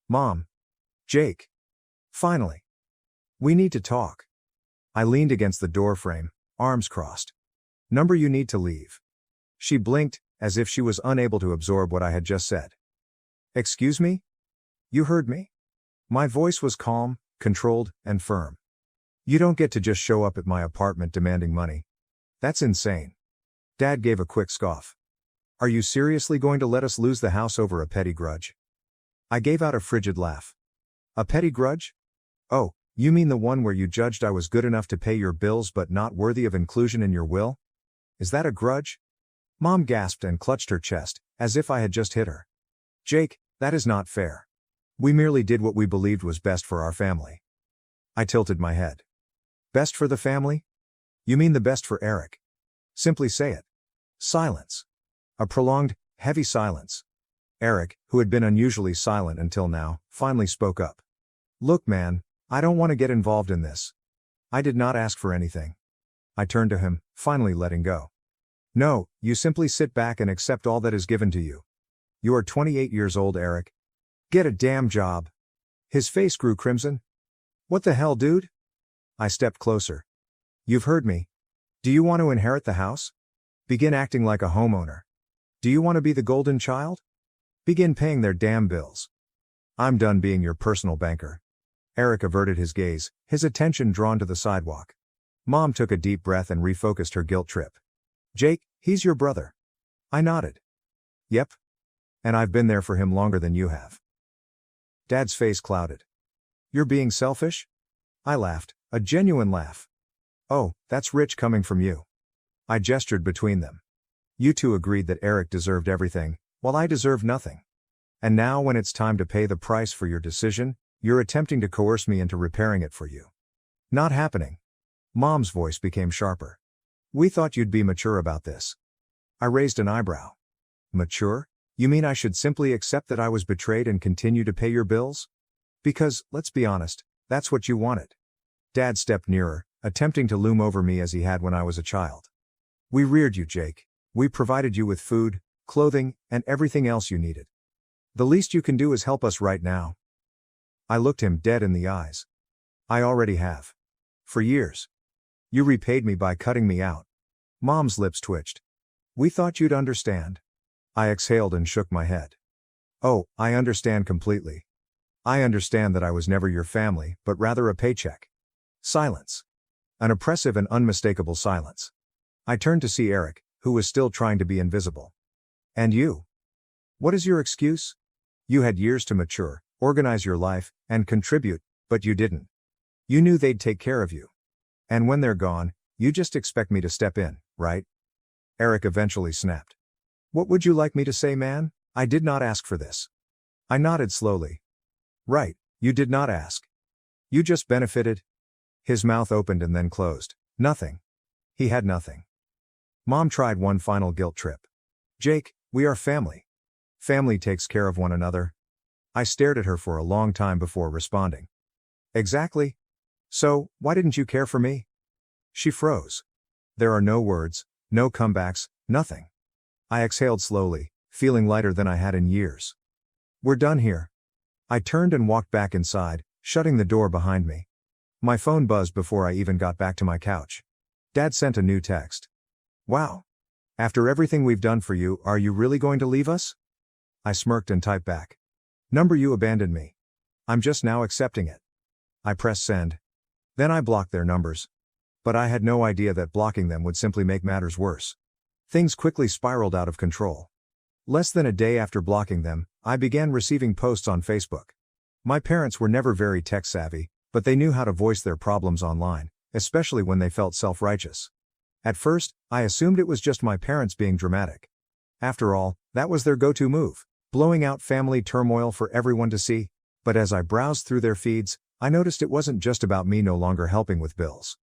Mom. Jake. Finally. We need to talk. I leaned against the door frame, arms crossed. Number you need to leave. She blinked, as if she was unable to absorb what I had just said. Excuse me? You heard me? My voice was calm, controlled, and firm. You don't get to just show up at my apartment demanding money. That's insane. Dad gave a quick scoff. Are you seriously going to let us lose the house over a petty grudge? I gave out a frigid laugh. A petty grudge? Oh, you mean the one where you judged I was good enough to pay your bills but not worthy of inclusion in your will? Is that a grudge? Mom gasped and clutched her chest, as if I had just hit her. Jake, that is not fair. We merely did what we believed was best for our family. I tilted my head. Best for the family? You mean the best for Eric? Simply say it. Silence. A prolonged, heavy silence. Eric, who had been unusually silent until now, finally spoke up. Look, man, I don't want to get involved in this. I did not ask for anything. I turned to him, finally letting go. No, you simply sit back and accept all that is given to you. You are 28 years old, Eric. Get a damn job. His face grew crimson. What the hell, dude? I stepped closer. You've heard me. Do you want to inherit the house? Begin acting like a homeowner. Do you want to be the golden child? Begin paying their damn bills. I'm done being your personal banker. Eric averted his gaze, his attention drawn to the sidewalk. Mom took a deep breath and refocused her guilt trip. Jake, he's your brother. I nodded. Yep. And I've been there for him longer than you have. Dad's face clouded. You're being selfish? I laughed, a genuine laugh. Oh, that's rich coming from you. I gestured between them. You two agreed that Eric deserved everything, while I deserved nothing. And now when it's time to pay the price for your decision, you're attempting to coerce me into repairing it for you. Not happening. Mom's voice became sharper. We thought you'd be mature about this. I raised an eyebrow. Mature? You mean I should simply accept that I was betrayed and continue to pay your bills? Because, let's be honest, that's what you wanted. Dad stepped nearer, attempting to loom over me as he had when I was a child. We reared you, Jake. We provided you with food, clothing, and everything else you needed. The least you can do is help us right now. I looked him dead in the eyes. I already have. For years. You repaid me by cutting me out. Mom's lips twitched. We thought you'd understand. I exhaled and shook my head. Oh, I understand completely. I understand that I was never your family, but rather a paycheck. Silence. An oppressive and unmistakable silence. I turned to see Eric, who was still trying to be invisible. And you? What is your excuse? You had years to mature, organize your life, and contribute, but you didn't. You knew they'd take care of you. And when they're gone, you just expect me to step in, right? Eric eventually snapped. What would you like me to say, man? I did not ask for this. I nodded slowly. Right, you did not ask. You just benefited. His mouth opened and then closed. Nothing. He had nothing. Mom tried one final guilt trip. Jake, we are family. Family takes care of one another. I stared at her for a long time before responding. Exactly. So, why didn't you care for me? She froze. There are no words, no comebacks, nothing. I exhaled slowly, feeling lighter than I had in years. We're done here. I turned and walked back inside, shutting the door behind me. My phone buzzed before I even got back to my couch. Dad sent a new text. Wow. After everything we've done for you, are you really going to leave us? I smirked and typed back. Number, you abandoned me. I'm just now accepting it. I pressed send. Then I blocked their numbers. But I had no idea that blocking them would simply make matters worse. Things quickly spiraled out of control. Less than a day after blocking them, I began receiving posts on Facebook. My parents were never very tech-savvy, but they knew how to voice their problems online, especially when they felt self-righteous. At first, I assumed it was just my parents being dramatic. After all, that was their go-to move, blowing out family turmoil for everyone to see. But as I browsed through their feeds, I noticed it wasn't just about me no longer helping with bills.